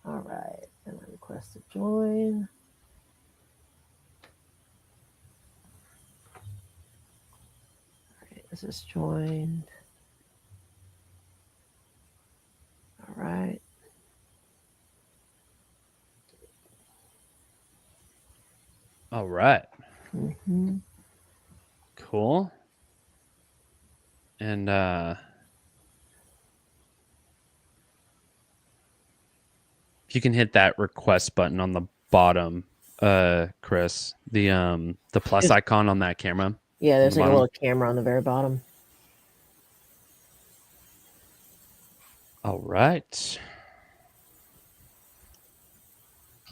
All right. And I request to join. All right. This is joined. All right. All right. Mm-hmm. Cool. And if you can hit that request button on the bottom, Chris, the plus icon on that camera. Yeah, there's the like a bottom. little camera on the very bottom. All right.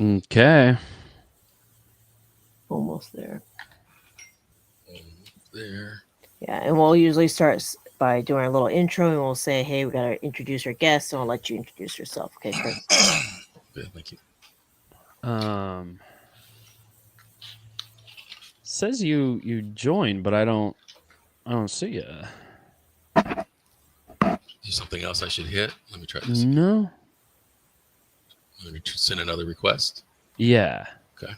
Okay. Almost there. There. Yeah, and we'll usually start by doing a little intro, and we'll say, "Hey, we got to introduce our guest," and I'll let you introduce yourself. Okay, Chris. Good, thank you. Says you joined, but I don't see you. Is there something else I should hit? Let me try this. No. Let me send another request. Yeah. Okay.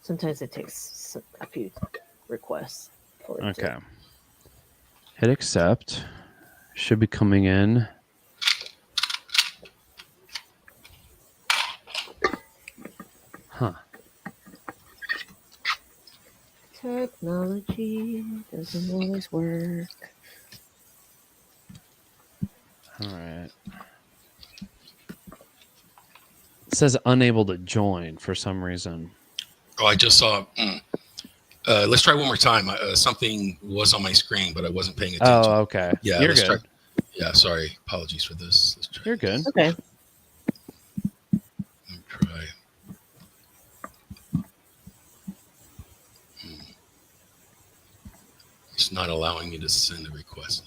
Sometimes it takes a few requests. Okay. Hit accept. Should be coming in. Huh. Technology doesn't always work. All right. It says unable to join for some reason. Oh, I just saw. Let's try one more time. Something was on my screen, but I wasn't paying attention. Oh, okay. Yeah, You're let's good. try. Yeah, sorry. Apologies for this. Let's try. You're good. This. Okay. Let me try. It's not allowing me to send a request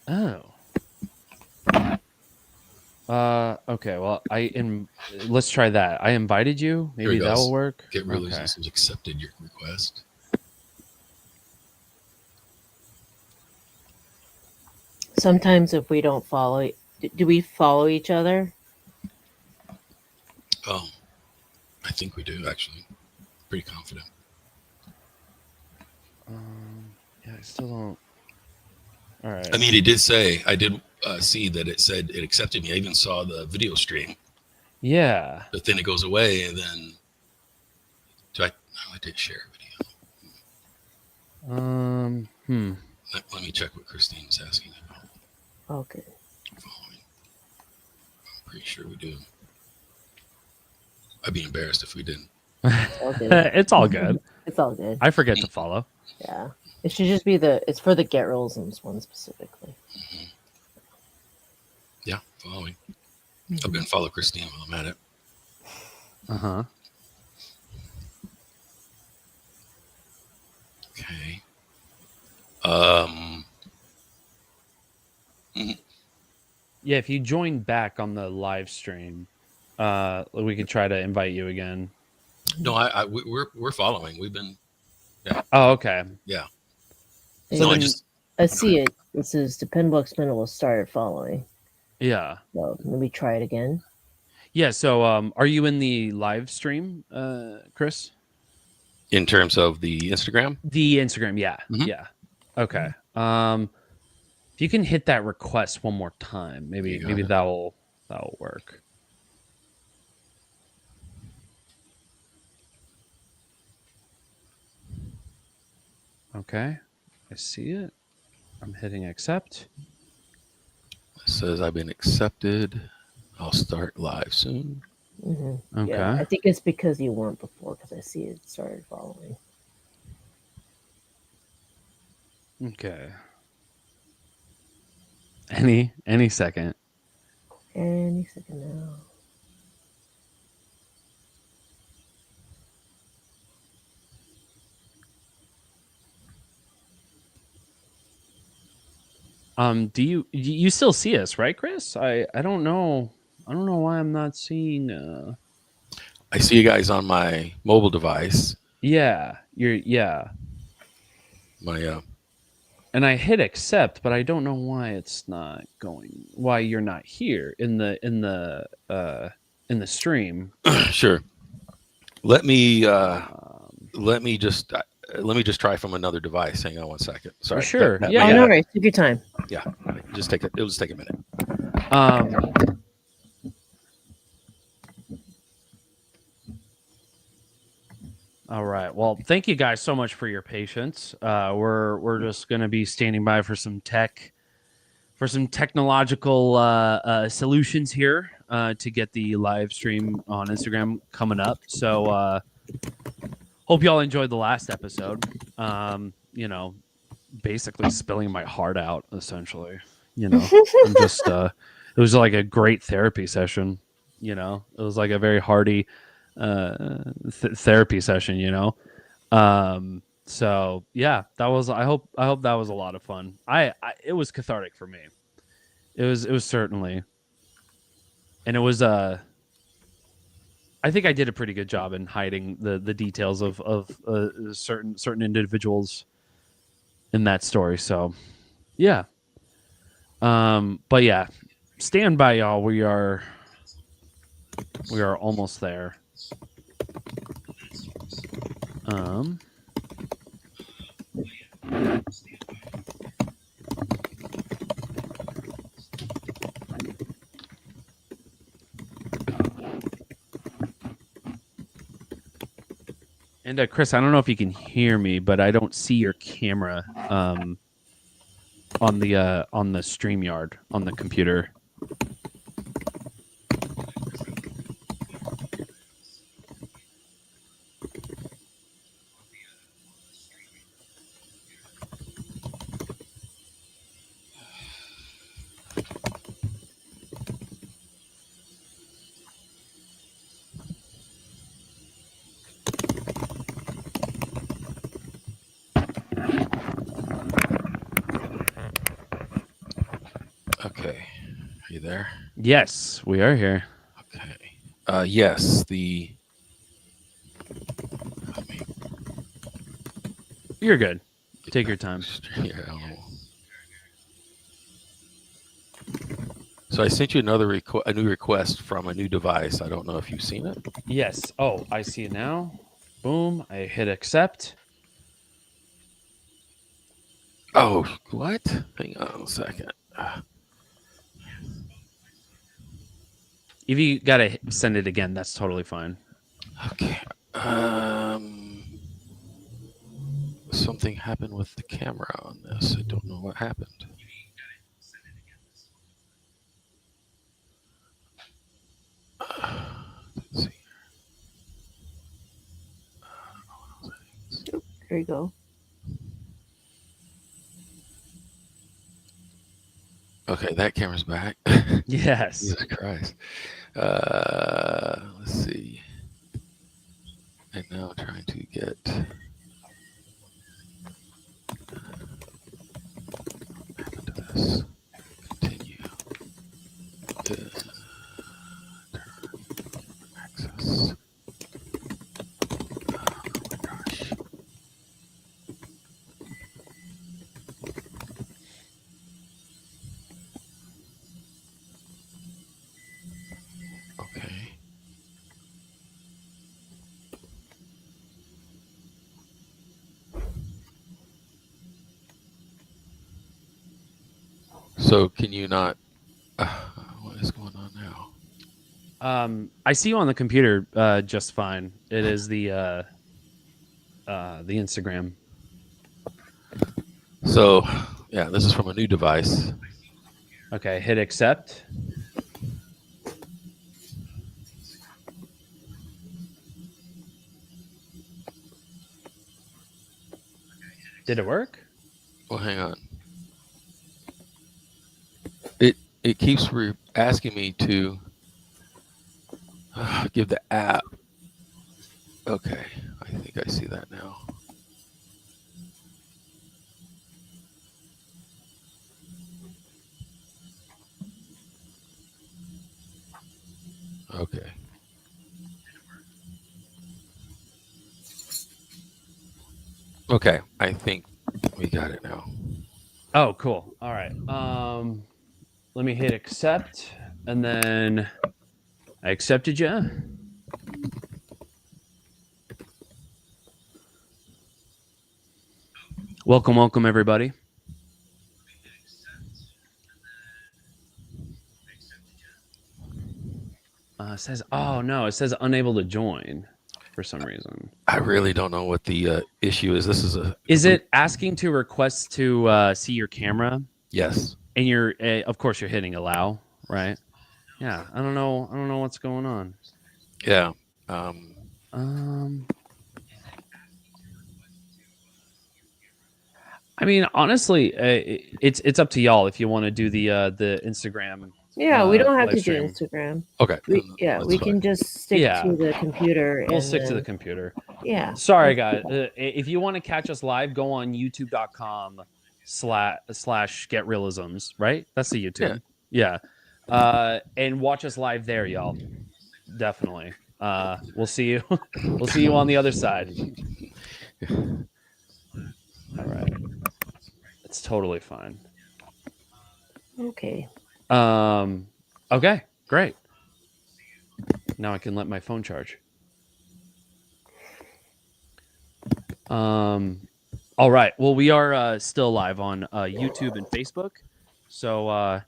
now. Oh. Okay. Well, let's try that. I invited you. Maybe that will work. Get Reelisms has accepted your request. Sometimes if we don't follow, do we follow each other? Oh, I think we do actually. Pretty confident. Yeah, I still don't. All right. I mean, it did say, I did see that it said it accepted me. I even saw the video stream. Yeah. But then it goes away, and then I did share a video. Let me check what Christine's asking about. Okay. Following. I'm pretty sure we do. I'd be embarrassed if we didn't. It's all good. It's all good. I forget to follow. Yeah. It should just be it's for the Get Reelisms one specifically. Mm-hmm. Yeah, following. I'm going to follow Christine while I'm at it. Uh-huh. Okay. Yeah, if you join back on the live stream, we could try to invite you again. No, we're following. We've been. Yeah. Oh, okay. Yeah. So I see it. It says Dependable Expendables started following. Yeah. So let me try it again. Yeah. So, are you in the live stream, Chris? In terms of the Instagram? The Instagram, yeah. Mm-hmm. Yeah. Okay. If you can hit that request one more time, maybe that'll work. Okay. I see it. I'm hitting accept. It says I've been accepted. I'll start live soon. Mm-hmm. Okay. Yeah, I think it's because you weren't before, because I see it started following. Okay. Any second. Any second now. Do you still see us, right, Chris? I don't know. I don't know why I'm not seeing. I see you guys on my mobile device. Yeah, yeah. My and I hit accept, but I don't know why it's not going. Why you're not here in the stream? Sure. Let me just try from another device. Hang on one second. Sorry. Sure. That Yeah. Oh, no worries. Take your time. Yeah. It'll just take a minute. All right. Well, thank you guys so much for your patience. We're just going to be standing by for some technological solutions here to get the live stream on Instagram coming up. So hope y'all enjoyed the last episode. Basically spilling my heart out, essentially. I'm just it was like a great therapy session. It was like a very hearty therapy session. So yeah, that was. I hope that was a lot of fun. It was cathartic for me. It was certainly, and it was I think I did a pretty good job in hiding the details of certain individuals in that story. So yeah. But yeah, stand by, y'all. We are almost there. And Chris, I don't know if you can hear me, but I don't see your camera on the StreamYard on the computer. Okay. Are you there? Yes, we are here. Okay. Yes, You're good. Take your time. Yeah. So I sent you a new request from a new device. I don't know if you've seen it. Yes. Oh, I see it now. Boom. I hit accept. Oh, what? Hang on a second. If you gotta send it again, that's totally fine. Okay. Something happened with the camera on this. I don't know what happened. Let's see. There you go. Okay, that camera's back. Yes. Jesus Christ. Let's see. And now I'm trying to get. What happened to this? Continue. Turn access. Oh my gosh. Okay. So can you not? What is going on now? I see you on the computer just fine. It is the Instagram. So, yeah, this is from a new device. Okay, hit accept. Did it work? Well, hang on. It keeps asking me to give the app. Okay, I think I see that now. Okay. Okay, I think we got it now. Oh, cool. All right. Let me hit accept, and then I accepted you. Welcome, everybody. It says, oh no, it says unable to join for some reason. I really don't know what the issue is. This is a. Is it asking to request to see your camera? Yes. And you're, of course, you're hitting allow, right? Yeah. I don't know what's going on. Yeah. I mean, honestly, it's up to y'all if you want to do the Instagram. Yeah, we don't have to do stream. Instagram. Okay. We can just stick to the computer. We'll stick to the computer. Yeah. Sorry, guys. If you want to catch us live, go on youtube.com/Get Reelisms, right? That's the YouTube. Yeah. And watch us live there, y'all. Definitely. We'll see you. We'll see you on the other side. All right. It's totally fine. Okay. Okay, great. Now I can let my phone charge. All right. Well, we are still live on YouTube and Facebook. So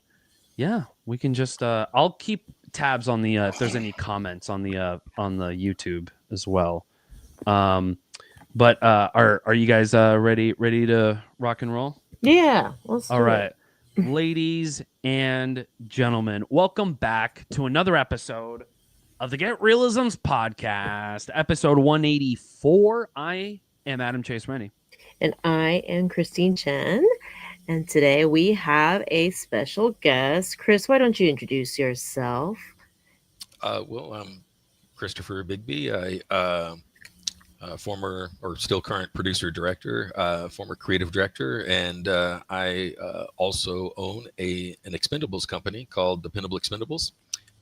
yeah, we can just I'll keep tabs on the if there's any comments on the YouTube as well. But are you guys ready to rock and roll? Yeah. All right. Ladies and gentlemen, welcome back to another episode of the Get Reelisms Podcast, episode 184. I am Adam Chase Rennie. And I am Christine Chen. And today we have a special guest. Chris, why don't you introduce yourself? Well, I'm Christopher BIGBIE. Former or still current producer director, former creative director, and I also own an expendables company called Dependable Expendables,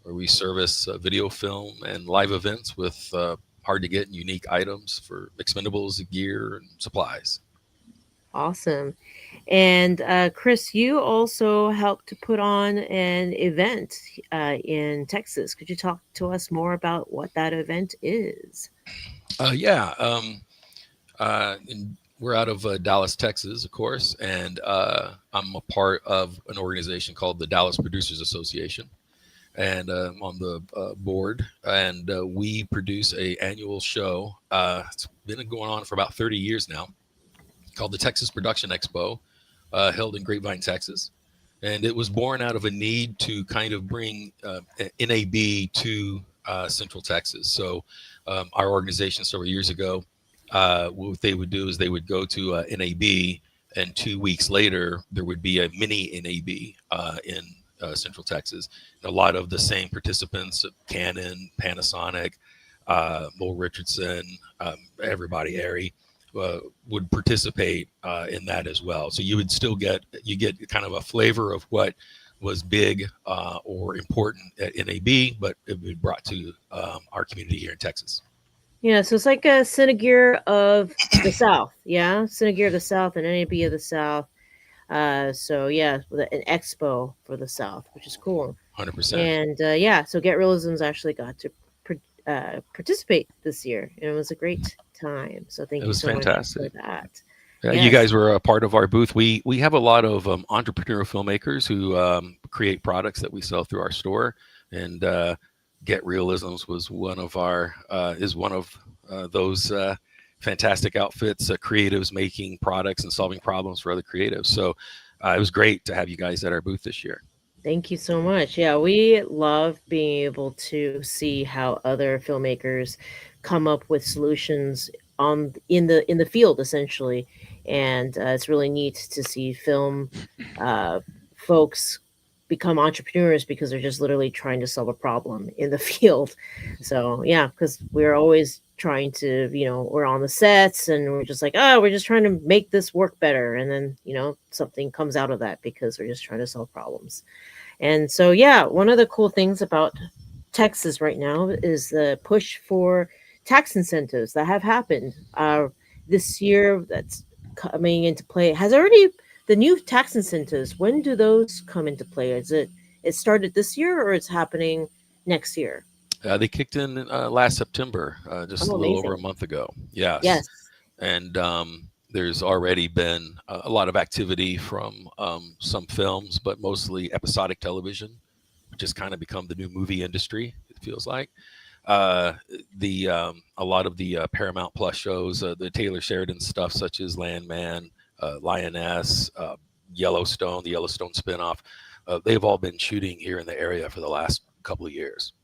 where we service video, film, and live events with hard to get and unique items for expendables, gear, and supplies. Awesome. And Chris, you also helped to put on an event in Texas. Could you talk to us more about what that event is? We're out of Dallas, Texas, of course, and I'm a part of an organization called the Dallas Producers Association, and I'm on the board, and we produce an annual show. It's been going on for about 30 years now, called the Texas Production Expo, held in Grapevine, Texas. And it was born out of a need to kind of bring NAB to Central Texas. So our organization several years ago, what they would do is they would go to NAB, and 2 weeks later, there would be a mini NAB in Central Texas. And a lot of the same participants, Canon, Panasonic, Mo Richardson, everybody, Arri, would participate in that as well. So you would still get kind of a flavor of what was big or important at NAB, but it would be brought to our community here in Texas. Yeah, so it's like a Cinegear of the South. Yeah, Cinegear of the South and NAB of the South. So yeah, an expo for the South, which is cool. 100%. And yeah, so Get Reelisms actually got to participate this year, and it was a great time. So thank you so fantastic. much for that. Yeah, yes. You guys were a part of our booth. We have a lot of entrepreneurial filmmakers who create products that we sell through our store, and Get Reelisms was one of our those fantastic outfits, creatives making products and solving problems for other creatives. So it was great to have you guys at our booth this year. Thank you so much. Yeah, we love being able to see how other filmmakers come up with solutions in the field, essentially, and it's really neat to see film folks become entrepreneurs because they're just literally trying to solve a problem in the field. So yeah, because we're always trying to, we're on the sets and we're just like, we're just trying to make this work better, and then something comes out of that because we're just trying to solve problems. And so yeah, one of the cool things about Texas right now is the push for tax incentives that have happened this year. That's coming into play. Has already the new tax incentives, when do those come into play? It started this year or it's happening next year? They kicked in last September, just Oh, a little over a amazing. month ago. Yes, Yes. and there's already been a lot of activity from some films, but mostly episodic television, which has kind of become the new movie industry. It feels like uh, the a lot of the Paramount Plus shows, the Taylor Sheridan stuff, such as Landman, Lioness, Yellowstone, the Yellowstone spinoff. They've all been shooting here in the area for the last couple of years.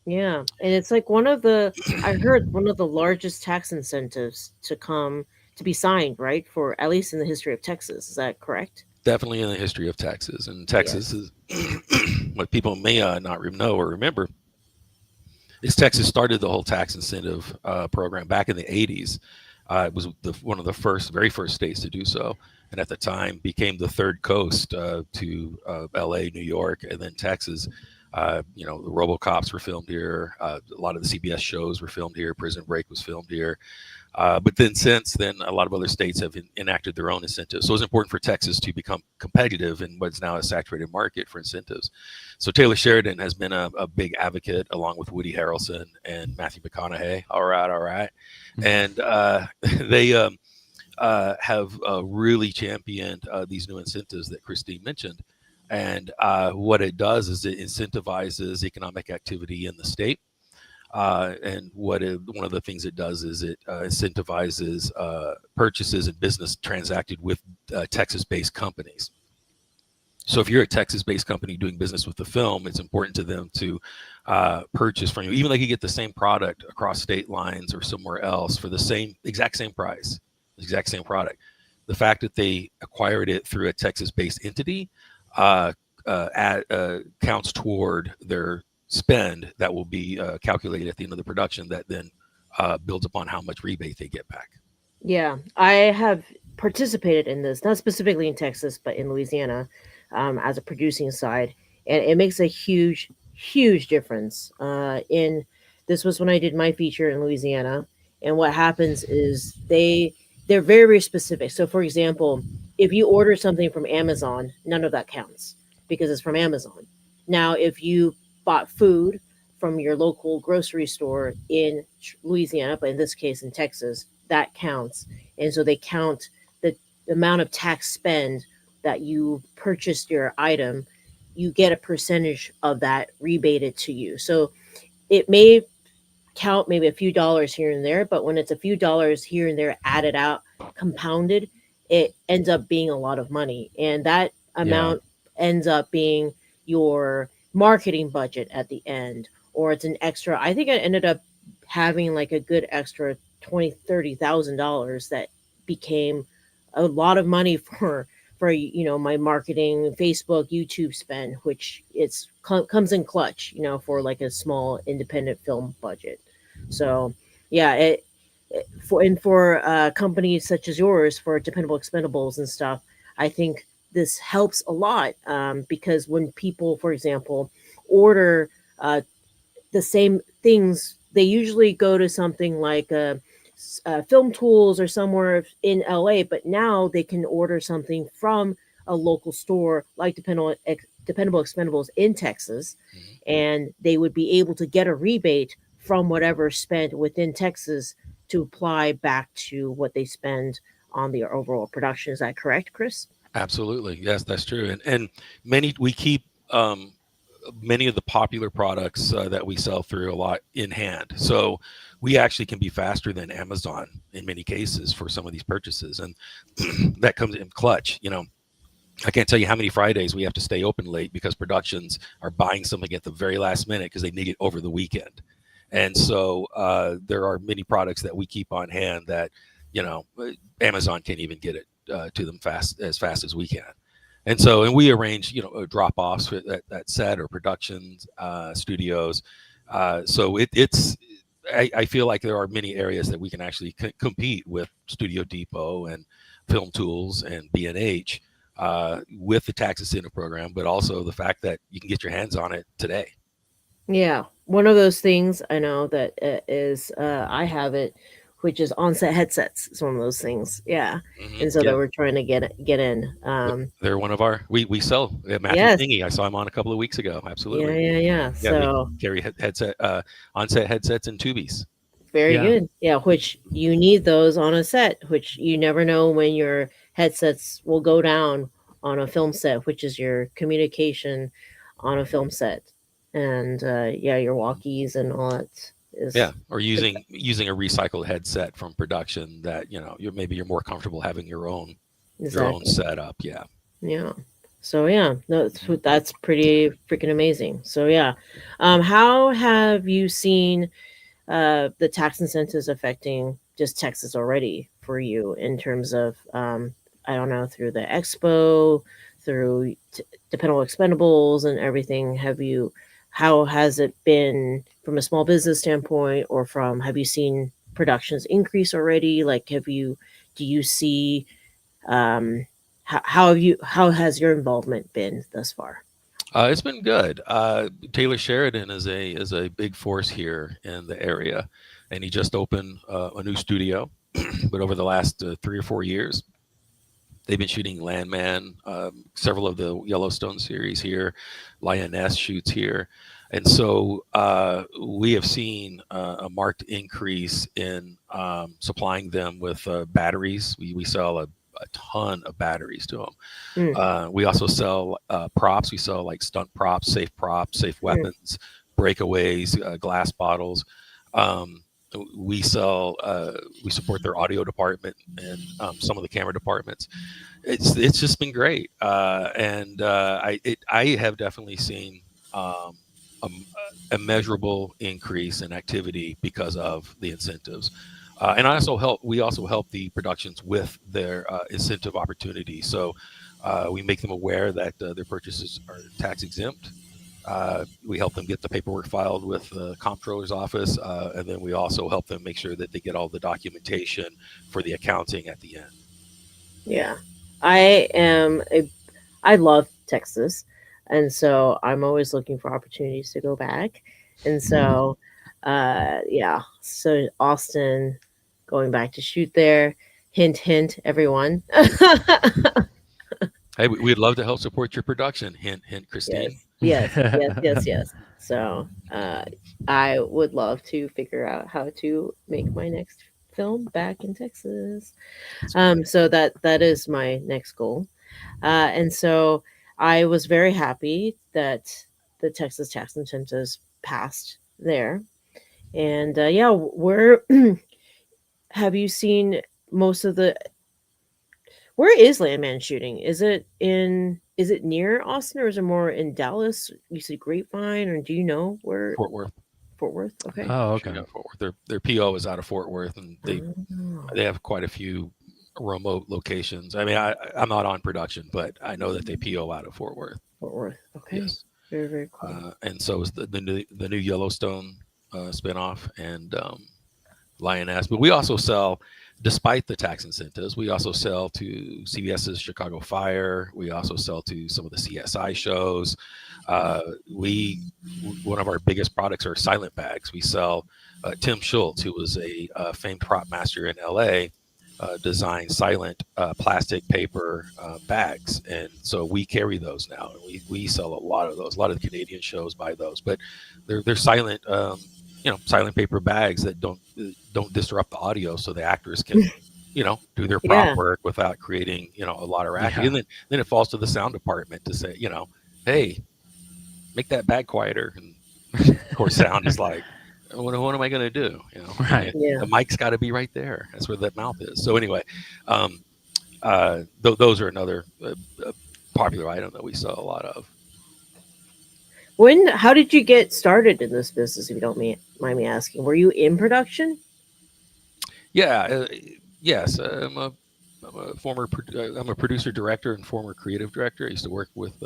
Yeah. And it's like one of the, I heard one of the largest tax incentives to come to be signed, right? For at least in the history of Texas. Is that correct? Definitely in the history of Texas, and Texas Yes. is what people may not know or remember is Texas started the whole tax incentive program back in the 80s. It was one of the very first states to do so, and at the time became the third coast to LA, New York, and then Texas. The RoboCops were filmed here. A lot of the CBS shows were filmed here. Prison Break was filmed here. But then since then, a lot of other states have enacted their own incentives. So it's important for Texas to become competitive in what's now a saturated market for incentives. So Taylor Sheridan has been a big advocate, along with Woody Harrelson and Matthew McConaughey. All right, all right. And they have really championed these new incentives that Christine mentioned. And what it does is it incentivizes economic activity in the state. And one of the things it does is it incentivizes purchases and business transacted with Texas-based companies. So if you're a Texas-based company doing business with the film, it's important to them to purchase from you, even though you get the same product across state lines or somewhere else for the exact same price, exact same product. The fact that they acquired it through a Texas-based entity counts toward their spend that will be calculated at the end of the production, that then builds upon how much rebate they get back. Yeah. I have participated in this, not specifically in Texas, but in Louisiana, as a producing side. And it makes a huge, huge difference. This was when I did my feature in Louisiana. And what happens is they're very, very specific. So for example, if you order something from Amazon, none of that counts because it's from Amazon. Now, if you bought food from your local grocery store in Louisiana, but in this case in Texas, that counts. And so they count the amount of tax spend that you purchased your item, you get a percentage of that rebated to you. So it may count maybe a few dollars here and there, but when it's a few dollars here and there added out, compounded, it ends up being a lot of money. And that Yeah. amount ends up being your marketing budget at the end, or it's an extra. I think I ended up having like a good extra 20, $30,000 that became a lot of money for my marketing, Facebook, YouTube spend, which comes in clutch, for like a small independent film budget. So yeah, for companies such as yours, for Dependable Expendables and stuff, I think this helps a lot, because when people, for example, order uh, the same things, they usually go to something like Film Tools or somewhere in LA, but now they can order something from a local store like Dependable Expendables in Texas, Mhm. and they would be able to get a rebate from whatever spent within Texas to apply back to what they spend on the overall production. Is that correct, Chris? Absolutely, yes, that's true. And we keep many of the popular products that we sell through a lot in hand. So we actually can be faster than Amazon in many cases for some of these purchases, and that comes in clutch. I can't tell you how many Fridays we have to stay open late because productions are buying something at the very last minute because they need it over the weekend. And so there are many products that we keep on hand that, Amazon can't even get it to them as fast as we can. And we arrange, drop offs for that set or productions, studios. I feel like there are many areas that we can actually compete with Studio Depot and Film Tools and B&H with the tax incentive program, but also the fact that you can get your hands on it today. Yeah, one of those things I know that is I have it, which is on-set headsets. It's one of those things. Yeah. And so Yeah, that we're trying to get in. they're one of our. We sell Matthew Yes. Thingy. I saw him on a couple of weeks ago. Yeah, Absolutely. yeah, yeah. Yeah, we So carry headset, on-set headsets and tubies. very Yeah. good. Yeah, which you need those on a set, which you never know when your headsets will go down on a film set, which is your communication on a film set. And yeah, your walkies and all that Yeah, is or using a recycled headset from production that you're more comfortable having your own exactly. setup. Yeah. Yeah. So yeah, that's pretty freaking amazing. So yeah, how have you seen the tax incentives affecting just Texas already for you in terms of I don't know, through the expo, through dependable expendables and everything? How has it been from a small business standpoint, or from have you seen productions increase already? Like, do you see um, how has your involvement been thus far? It's been good. Taylor Sheridan is a big force here in the area, and he just opened a new studio. But over the last 3 or 4 years, they've been shooting Landman, several of the Yellowstone series here. Lioness shoots here, and so we have seen a marked increase in supplying them with batteries. We sell a ton of batteries to them. Mm, We also sell props. We sell like stunt props, safe mm, weapons, breakaways, glass bottles. Um, we sell. We support their audio department and some of the camera departments. It's just been great, and I have definitely seen a, a measurable increase in activity because of the incentives. And we also help the productions with their incentive opportunities. So we make them aware that their purchases are tax exempt. We help them get the paperwork filed with the comptroller's office, and then we also help them make sure that they get all the documentation for the accounting at the end. yeah, I am a I love Texas, and so I'm always looking for opportunities to go back. And so, yeah, so Austin, going back to shoot there. Hint, hint, everyone. Hey, we'd love to help support your production. Hint, hint, Christine. Yes, yes, yes, yes, yes. So, I would love to figure out how to make my next film back in Texas. So that is my next goal. And so I was very happy that the Texas tax incentives passed there. And yeah, where have you seen most of the? Where is Landman shooting? Is it near Austin, or is it more in Dallas? You said Grapevine, or do you know where? Fort Worth. Fort Worth. Okay. Oh, Shoot okay. out Fort Worth. Their PO is out of Fort Worth, and Oh, they have quite a few remote locations. I mean, I'm not on production, but I know that they PO out of Fort Worth. Fort Worth. Okay. Yes, Very, very cool. and so is the new Yellowstone spinoff and Lioness. But we also sell, despite the tax incentives, we also sell to CBS's Chicago Fire. We also sell to some of the CSI shows. We One of our biggest products are silent bags. We sell Tim Schultz, who was a famed prop master in LA, designed silent plastic paper bags, and so we carry those now. We sell a lot of those. A lot of the Canadian shows buy those, but they're silent. Silent paper bags that don't disrupt the audio, so the actors can, do their prop Yeah. work without creating, a lot of racket. Yeah. And then it falls to the sound department to say, hey, make that bag quieter. And of course, sound is like, what am I going to do? Right. Yeah. The mic's got to be right there. That's where that mouth is. So anyway, those are another popular item that we sell a lot of. How did you get started in this business, if you don't mind me asking? Were you in production? Yeah. Yes. I'm a producer director and former creative director. I used to work with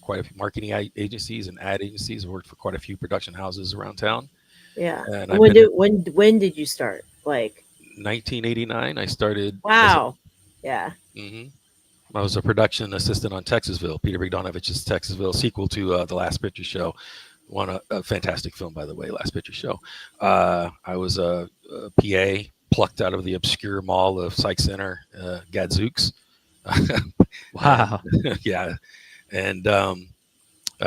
quite a few marketing agencies and ad agencies. I worked for quite a few production houses around town. Yeah. And And when did you start? Like, 1989, I started. wow. Yeah. I was a production assistant on Texasville, Peter Bogdanovich's Texasville sequel to The Last Picture Show. A fantastic film, by the way, Last Picture Show. I was a PA plucked out of the obscure mall of Psych Center, Gadzooks. Wow. Yeah, and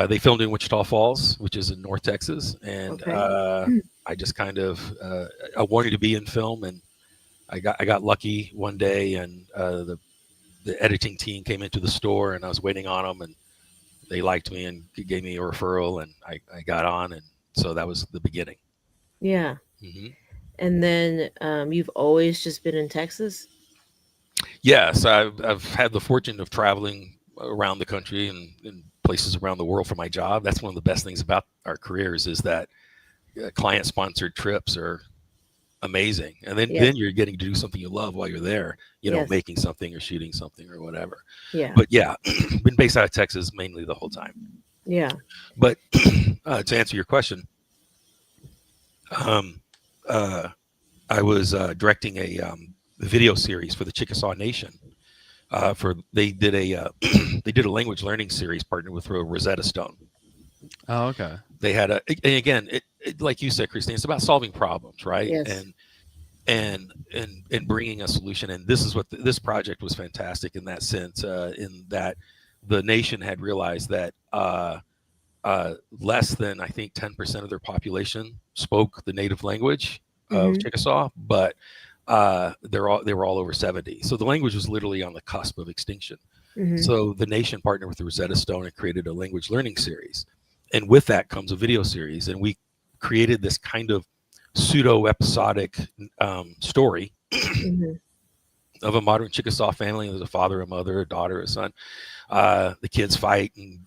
they filmed in Wichita Falls, which is in North Texas, and Okay. I just kind of I wanted to be in film, and I got lucky one day, and the editing team came into the store, and I was waiting on them, and they liked me and gave me a referral, and I got on, and so that was the beginning. Yeah. Hmm. And then you've always just been in Texas? Yes, I've had the fortune of traveling around the country and places around the world for my job. That's one of the best things about our careers is that client sponsored trips are amazing, and then Yes. you're getting to do something you love while you're there. Yes. Making something or shooting something or whatever. Yeah. But yeah, been based out of Texas mainly the whole time. Yeah. But to answer your question, um, I was directing a video series for the Chickasaw Nation. They did a they did a language learning series partnered with Rosetta Stone. Oh, okay. They had and again, like you said, Christine, it's about solving problems, right? Yes. And bringing a solution. And this is what this project was fantastic in that sense, in that the nation had realized that less than, I think, 10% of their population spoke the native language of Chickasaw, but they were all over 70. So the language was literally on the cusp of extinction. So the nation partnered with the Rosetta Stone and created a language learning series. And with that comes a video series. And we created this kind of pseudo episodic story of a modern Chickasaw family. There's a father, a mother, a daughter, a son. The kids fight and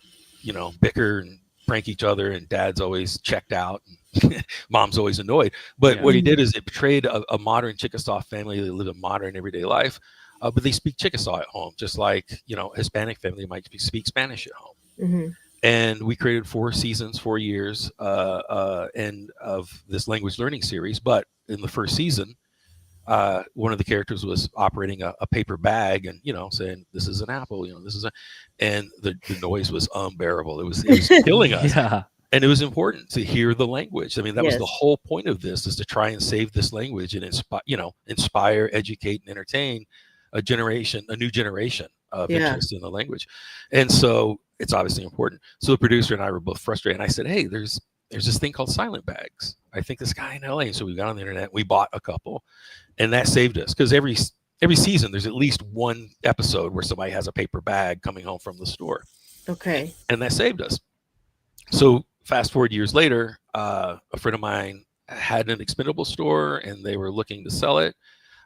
bicker and prank each other, and dad's always checked out and mom's always annoyed. But what he did is it portrayed a modern Chickasaw family that live a modern everyday life, but they speak Chickasaw at home, just like Hispanic family might speak Spanish at home. And we created 4 seasons, 4 years, and of this language learning series. But in the first season, one of the characters was operating a paper bag and saying, "This is an apple," this is and the noise was unbearable. It was killing us. Yeah. And it was important to hear the language. I mean, that was Yes. the whole point of this, is to try and save this language and inspire, educate, and entertain a new generation of interest in the language. And so it's obviously important. So the producer and I were both frustrated. And I said, "Hey, there's this thing called silent bags. I think this guy in LA." And so we got on the internet, we bought a couple, and that saved us, because every season there's at least one episode where somebody has a paper bag coming home from the store. Okay. And that saved us. So fast forward years later, a friend of mine had an expendable store and they were looking to sell it.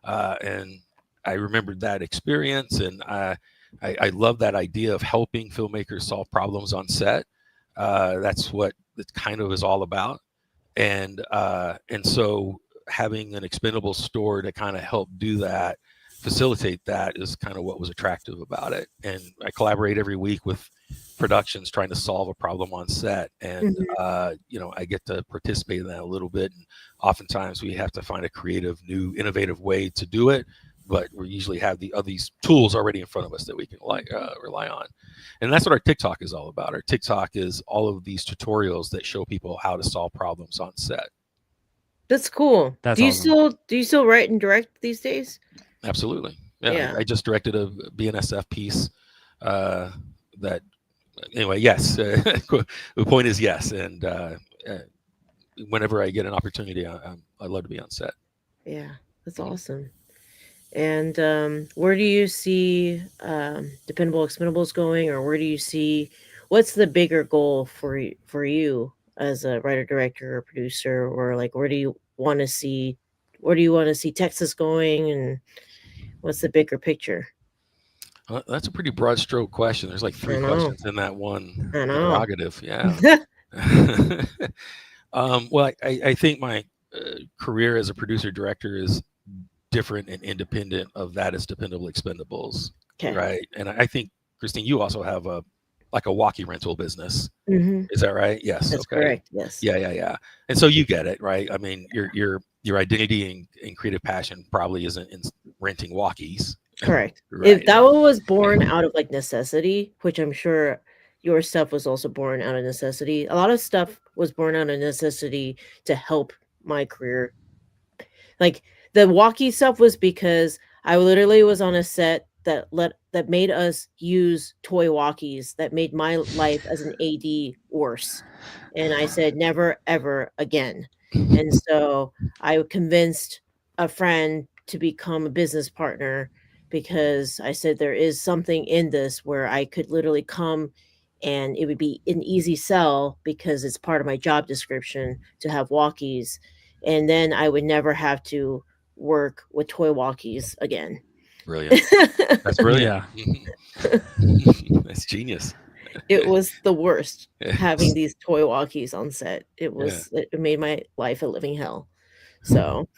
And I remembered that experience, and I love that idea of helping filmmakers solve problems on set. That's what it kind of is all about. And so having an expendable store to kind of help do that, facilitate that, is kind of what was attractive about it. And I collaborate every week with productions trying to solve a problem on set, and I get to participate in that a little bit. And oftentimes we have to find a creative, new, innovative way to do it, but we usually have these tools already in front of us that we can rely on. And that's what our TikTok is all about. Our TikTok is all of these tutorials that show people how to solve problems on set. That's cool. That's do you awesome. still write and direct these days? Absolutely. Yeah. Yeah. I just directed a BNSF piece that, anyway, yes. The point is yes. And whenever I get an opportunity, I love to be on set. Yeah, that's awesome. And where do you see Dependable Expendables going, or where do you see, what's the bigger goal for you as a writer, director, or producer, or like where do you want to see Texas going, and what's the bigger picture? Well, that's a pretty broad stroke question. There's like 3 questions in that one I know. interrogative. Yeah. Well, I think my career as a producer director is different and independent of that as Dependable Expendables. Okay. Right. And I think, Christine, you also have a walkie rental business. Mm-hmm. Is that right? Yes. That's okay. correct. Yes. Yeah. And so you get it, right? I mean, your identity and creative passion probably isn't in renting walkies. Correct. Right. If that one was born out of like necessity, which I'm sure your stuff was also born out of necessity. A lot of stuff was born out of necessity to help my career. Like The walkie stuff was because I literally was on a set that made us use toy walkies that made my life as an AD worse. And I said never ever again. And so I convinced a friend to become a business partner because I said there is something in this where I could literally come and it would be an easy sell because it's part of my job description to have walkies. And then I would never have to work with toy walkies again. Brilliant. That's brilliant. Yeah. That's genius. It was the worst Yes. having these toy walkies on set. It made my life a living hell. So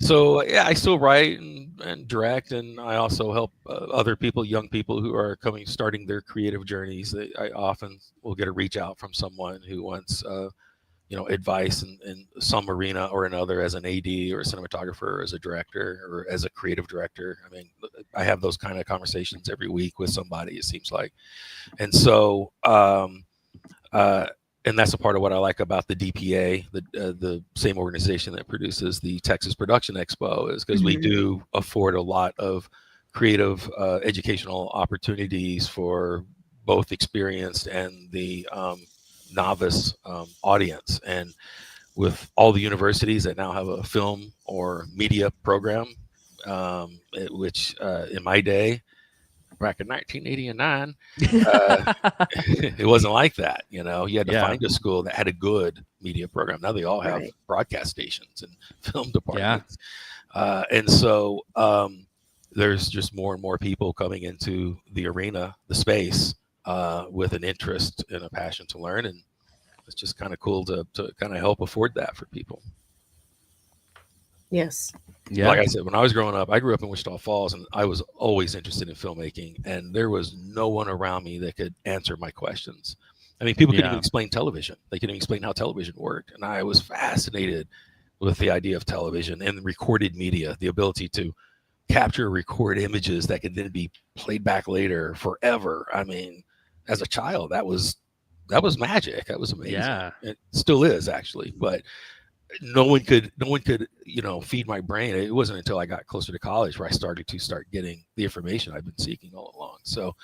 So yeah, I still write and direct, and I also help other people, young people who are starting their creative journeys. I often will get a reach out from someone who wants advice in some arena or another, as an AD or a cinematographer, or as a director, or as a creative director. I mean, I have those kind of conversations every week with somebody, it seems like. And so and that's a part of what I like about the DPA, the same organization that produces the Texas Production Expo, is because we do afford a lot of creative educational opportunities for both experienced and the novice audience. And with all the universities that now have a film or media program, which in my day, back in 1989, it wasn't like that. You had to find a school that had a good media program. Now they all have broadcast stations and film departments. And so there's just more and more people coming into the arena, the space, with an interest and a passion to learn. And it's just kind of cool to kind of help afford that for people. Yes. Yeah. Like I said, when I was growing up, I grew up in Wichita Falls, and I was always interested in filmmaking, and there was no one around me that could answer my questions. I mean, people couldn't even explain television. They couldn't even explain how television worked. And I was fascinated with the idea of television and recorded media, the ability to capture, record images that could then be played back later forever. I mean, as a child, that was magic. That was amazing. Yeah. It still is, actually. But no one could feed my brain. It wasn't until I got closer to college where I started getting the information I've been seeking all along. So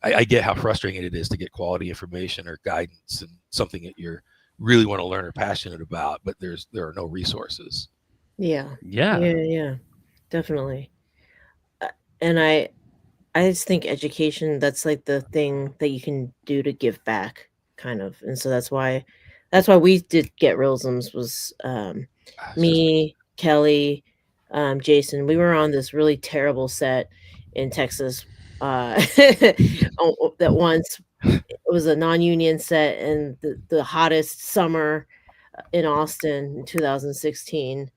I get how frustrating it is to get quality information or guidance and something that you really want to learn or passionate about, but there are no resources. Yeah, definitely. And I just think education, that's like the thing that you can do to give back, kind of. And so that's why we did Get Reelisms, was me, Kelly, Jason. We were on this really terrible set in Texas that once. It was a non-union set, and the hottest summer in Austin in 2016.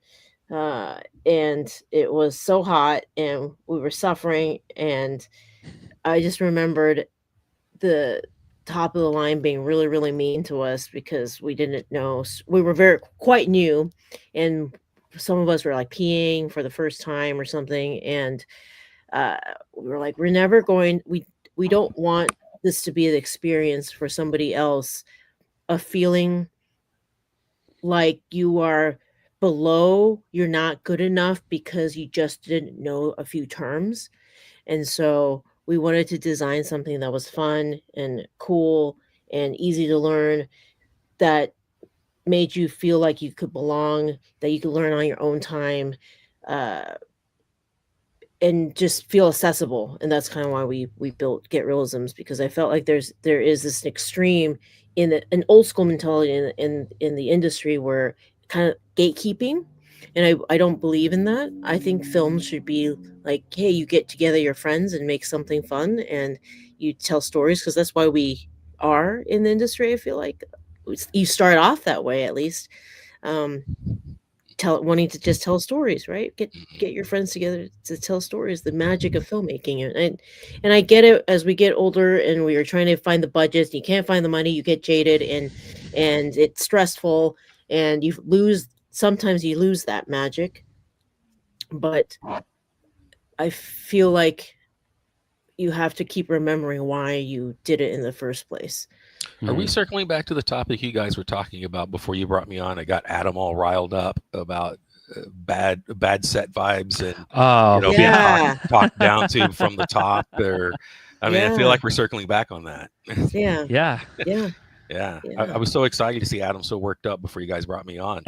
And it was so hot, and we were suffering. And I just remembered the top of the line being really, really mean to us because we didn't know. We were quite new, and some of us were like peeing for the first time or something. And we were like, we're never going. We don't want this to be an experience for somebody else, a feeling like you are below, you're not good enough because you just didn't know a few terms. And so we wanted to design something that was fun and cool and easy to learn, that made you feel like you could belong, that you could learn on your own time, and just feel accessible. And that's kind of why we built Get Reelisms, because I felt like there is this extreme in an old school mentality in the industry where kind of gatekeeping, and I don't believe in that. I think films should be like, hey, you get together your friends and make something fun, and you tell stories, because that's why we are in the industry. I feel like you start off that way, at least. Wanting to just tell stories, right? Get your friends together to tell stories, the magic of filmmaking. And I get it, as we get older and we are trying to find the budgets, you can't find the money, you get jaded, and it's stressful, and sometimes you lose that magic. But I feel like you have to keep remembering why you did it in the first place. Are we circling back to the topic you guys were talking about before you brought me on? I got Adam all riled up about bad set vibes and Oh, being Yeah. talked down to from the top. Or I mean, I feel Yeah. like we're circling back on that. Yeah. yeah. Yeah. Yeah, I Yeah. was so excited to see Adam so worked up before you guys brought me on.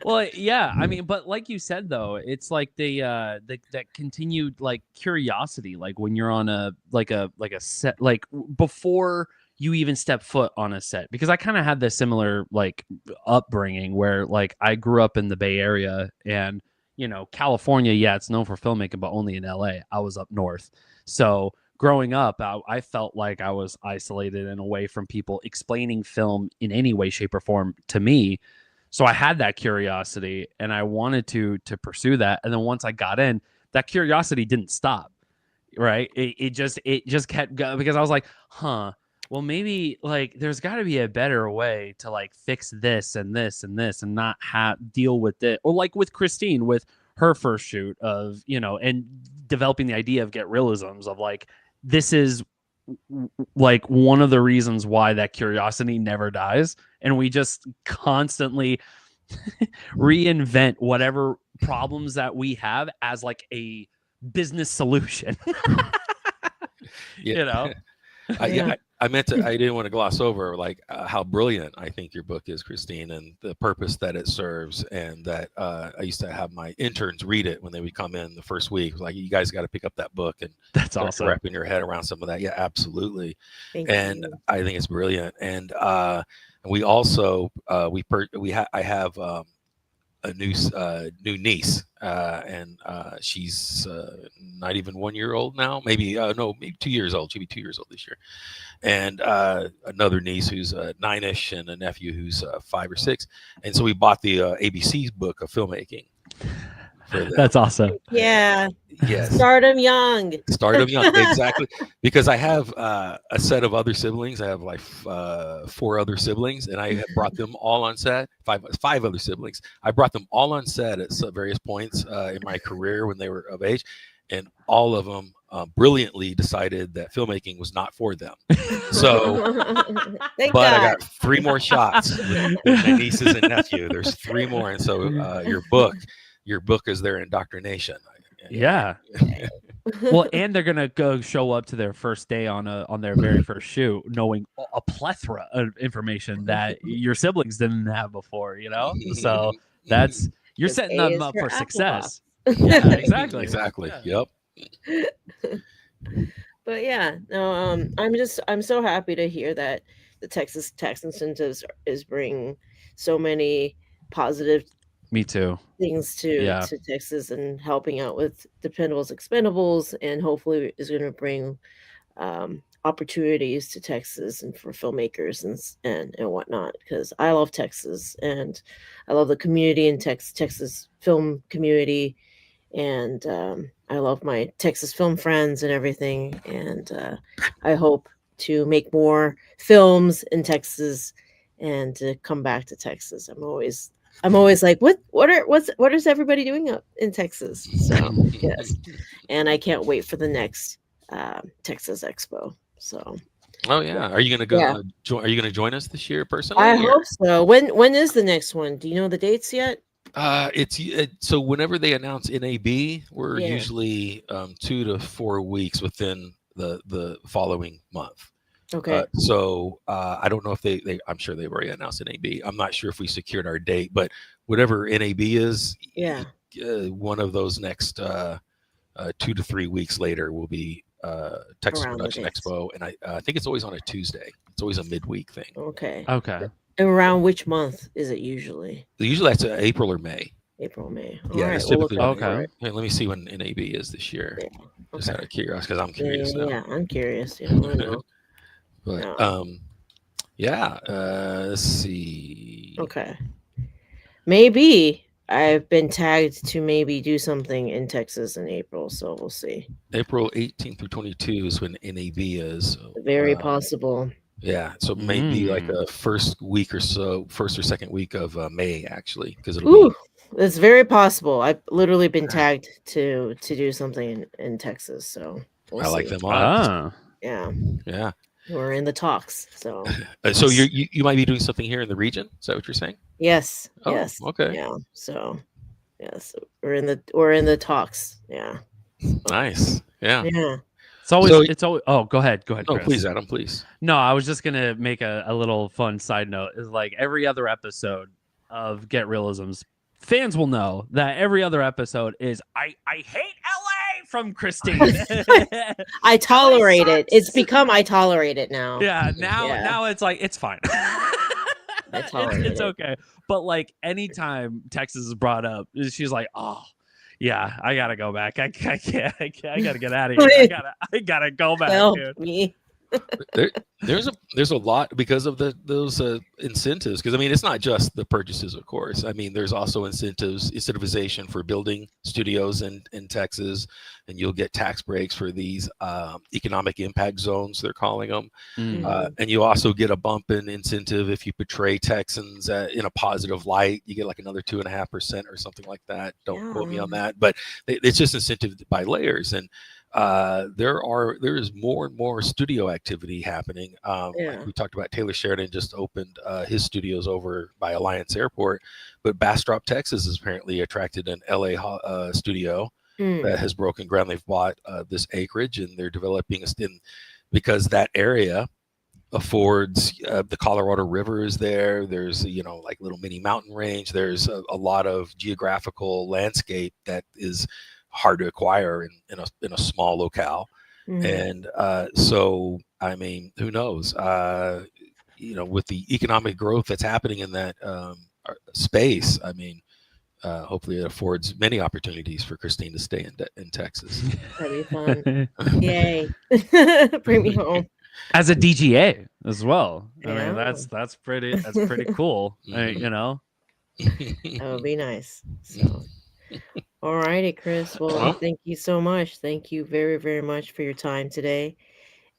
Well, yeah, I mean, but like you said though, it's like that continued like curiosity, like when you're on a set, like before you even step foot on a set, because I kind of had this similar like upbringing where like I grew up in the Bay Area, and California, yeah, it's known for filmmaking, but only in LA. I was up north, so growing up, I felt like I was isolated and away from people explaining film in any way, shape, or form to me. So I had that curiosity and I wanted to pursue that. And then once I got in, that curiosity didn't stop. Right. It just kept going, because I was like, well, maybe like there's got to be a better way to like fix this and this and this and not deal with it. Or like with Christine, with her first shoot of, and developing the idea of Get Reelisms, of like, this is like one of the reasons why that curiosity never dies, and we just constantly reinvent whatever problems that we have as like a business solution. Yeah. Yeah. I meant to. I didn't want to gloss over like how brilliant I think your book is, Christine, and the purpose that it serves. And that I used to have my interns read it when they would come in the first week. Like, you guys got to pick up that book and That's start awesome. wrapping your head around some of that. Yeah, absolutely. Thank And you. I think it's brilliant. And we also I have a new niece, and she's not even 1 year old now. Maybe no, maybe 2 years old. She'll be 2 years old this year. And another niece who's 9ish, and a nephew who's 5 or 6. And so we bought the ABC book of filmmaking for them. That's awesome. Yeah. Yes. Start 'em young. Start them young. Exactly. Because I have a set of other siblings. I have like 4 other siblings, and I have brought them all on set. Five other siblings. I brought them all on set at various points in my career when they were of age, and all of them brilliantly decided that filmmaking was not for them. So, Thank but I God. got 3 more shots with my nieces and nephew. There's 3 more, and so your book is their indoctrination. Yeah. Well, and they're gonna go show up to their first day on their very first shoot, knowing a plethora of information that your siblings didn't have before. So that's you're 'Cause setting A them is up for for Applebach. success. Yeah, exactly. Exactly. Yeah. Yep. But yeah, no, I'm so happy to hear that the Texas tax incentives is bringing so many positive Me too. things Yeah. to Texas, and helping out with Dependables Expendables, and hopefully is going to bring opportunities to Texas and for filmmakers and whatnot, because I love Texas and I love the community in Texas film community, and I love my Texas film friends and everything, and I hope to make more films in Texas and to come back to Texas. I'm always like, what is everybody doing up in Texas? So yes, and I can't wait for the next Texas Expo. So Oh yeah. Are you gonna go? Yeah. Are you gonna join us this year personally? I or- hope so. When is the next one? Do you know the dates yet? So whenever they announce NAB, we're Yeah. usually 2 to 4 weeks within the following month. Okay. So I don't know if they I'm sure they've already announced NAB. I'm not sure if we secured our date, but whatever NAB is, Yeah. one of those next 2 to 3 weeks later will be Texas Around the Production dates. Expo, and I think it's always on a Tuesday. It's always a midweek thing. Okay. Okay. And around which month is it usually? Usually that's April or May. April, May. Yeah, All it's right, we'll look typically out for Okay. it. Here, let me see when NAB is this year. Yeah, Just okay. out of curiosity, because I'm Yeah, curious now. yeah, I'm curious. I know. But Yeah. yeah. Let's see. Okay. Maybe I've been tagged to maybe do something in Texas in April, so we'll see. April 18th through 22 is when NAB is. So, Very possible. Yeah, so maybe like Mm. a first or second week of May, actually, because it'll Ooh, be. it's very possible. I've literally been tagged to do something in Texas, so we'll I like see. them odds. Ah. Yeah, Yeah. we're in the talks. So So you might be doing something here in the region. Is that what you're saying? Yes. Oh, Yes. okay. Yeah. So yes, we're in the talks. Yeah. Nice. Yeah. Yeah. So, It's always. Oh, go ahead, no, Chris. please, Adam, please. No, I was just gonna make a little fun side note. Is like every other episode of Get Realisms, fans will know that every other episode is I hate LA from Christine. I tolerate LA it. It's sucks. become I tolerate it now. Yeah, now Yeah. now it's like it's fine. I tolerate it's it. okay. But like anytime Texas is brought up, she's like, oh. Yeah, I gotta go back. I can't. I gotta get out of here. I gotta go back, Help dude. me. There's a lot because of those incentives. Because I mean, it's not just the purchases, of course. I mean, there's also incentivization for building studios in Texas, and you'll get tax breaks for these economic impact zones, they're calling them. And you also get a bump in incentive if you portray Texans in a positive light. You get like another 2.5% or something like that. Don't quote me on that, but it's just incentive by layers. And there is more and more studio activity happening. Like we talked about, Taylor Sheridan just opened his studios over by Alliance Airport, but Bastrop, Texas has apparently attracted an LA studio that has broken ground. They've bought this acreage and they're developing because that area affords the Colorado River is there. There's like little mini mountain range. There's a lot of geographical landscape that is hard to acquire in a small locale. And so I mean, who knows, with the economic growth that's happening in that space, I mean, hopefully it affords many opportunities for Christine to stay in Texas. That'd be fun. Yay. Bring me home. As a DGA as well. I Yeah. mean, that's pretty cool. That would be nice. So all righty, Chris. Well, thank you so much. Thank you very, very much for your time today.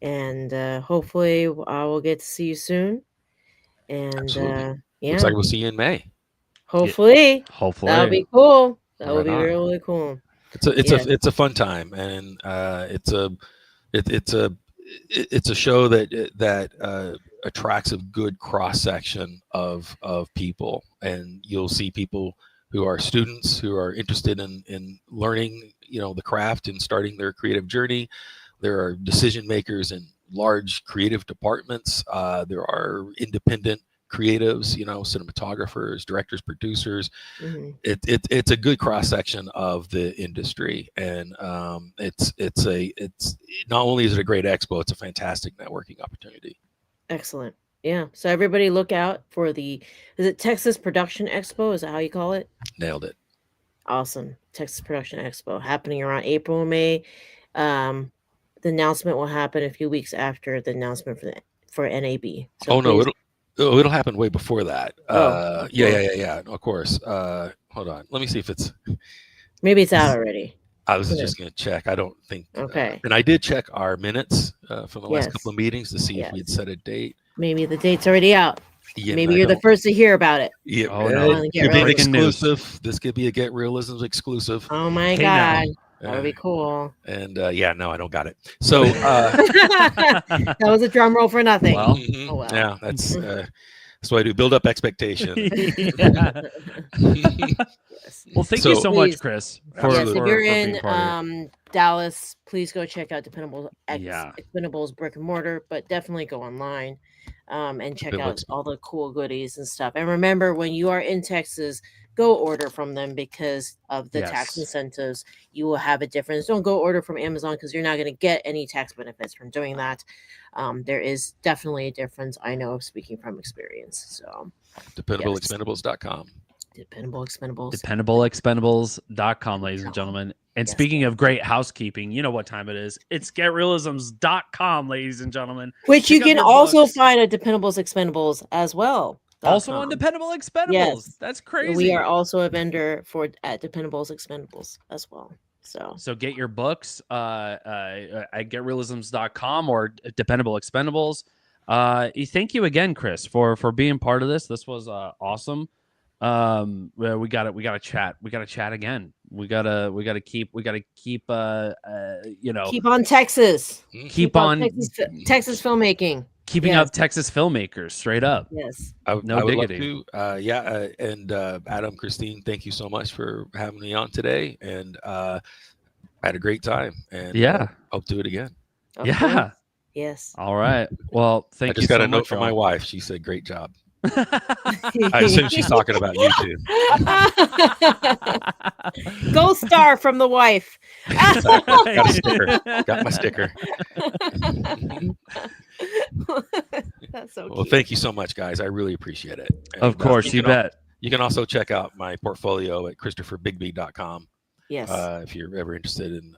And hopefully I will get to see you soon. And Absolutely. yeah. Looks like we'll see you in May. Hopefully. Hopefully. That would be cool. That Right would be on. really cool. It's a fun time, and it's a show that attracts a good cross section of people, and you'll see people who are students who are interested in learning the craft and starting their creative journey. There are decision makers in large creative departments. There are independent creatives, cinematographers, directors, producers. It's a good cross section of the industry, and it's not only is it a great expo, it's a fantastic networking opportunity. Excellent. Yeah. So everybody look out for is it Texas Production Expo? Is that how you call it? Nailed it. Awesome. Texas Production Expo happening around April or May. The announcement will happen a few weeks after the announcement for NAB. So it'll happen way before that. Yeah. Of course. Hold on. Let me see if it's. Maybe it's out already. I was just going to check. I don't think. Okay. And I did check our minutes from the last couple of meetings to see if we had set a date. Maybe the date's already out. Yeah, maybe you're the first to hear about it. Yeah. Oh, no. It could be an exclusive. This could be a Get Reelisms exclusive. Oh my God. That would be cool. And no, I don't got it. So that was a drum roll for nothing. Well, yeah, that's what I do. Build up expectation. Well, thank you so much, Chris. If you're in Dallas, please go check out Expendables brick and mortar, but definitely go online and check out all the cool goodies and stuff. And remember, when you are in Texas, go order from them because of the tax incentives. You will have a difference. Don't go order from Amazon because you're not going to get any tax benefits from doing that. There is definitely a difference. I know, speaking from experience. So, DependableExpendables.com. DependableExpendables.com, ladies and gentlemen. And speaking of great housekeeping, you know what time it is. It's GetRealisms.com, ladies and gentlemen. Which you can also find at Dependables Expendables as well. Also on Dependable Expendables. Yes. That's crazy. We are also a vendor at Dependables Expendables as well. So get your books at GetRealisms.com or Dependable Expendables. Thank you again, Chris, for being part of this. This was awesome. We got to chat. We got to chat again. We gotta keep keep on Texas. Keep on Texas filmmaking. keeping Yes. up Texas filmmakers, straight up. Yes. No I would diggity. love to. And Adam, Christine, thank you so much for having me on today. And I had a great time. And Yeah. hope to do it again. Of Yeah. course. Yes. All right. Well, I thank you just got so a note much. from my y'all. wife. She said, "Great job." I assume she's talking about you too. Gold star from the wife. Got a sticker. Got my sticker. That's so Well, cute. thank you so much, guys. I really appreciate it. Of course, you bet. You can also check out my portfolio at ChristopherBigBie.com Yes. if you're ever interested in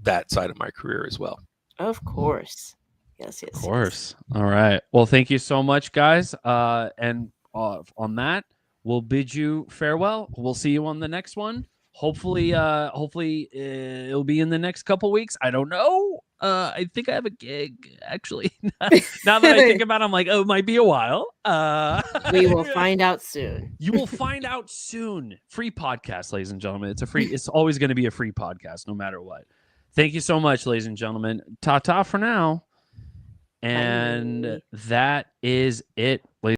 that side of my career as well. Of course. Yes. Of course. All right. Well, thank you so much, guys. And on that, we'll bid you farewell. We'll see you on the next one. Hopefully, it'll be in the next couple weeks. I don't know. I think I have a gig, actually. Now that I think about it, I'm like, oh, it might be a while. We will find out soon. You will find out soon. Free podcast, ladies and gentlemen. It's always going to be a free podcast, no matter what. Thank you so much, ladies and gentlemen. Ta-ta for now. And that is it, ladies.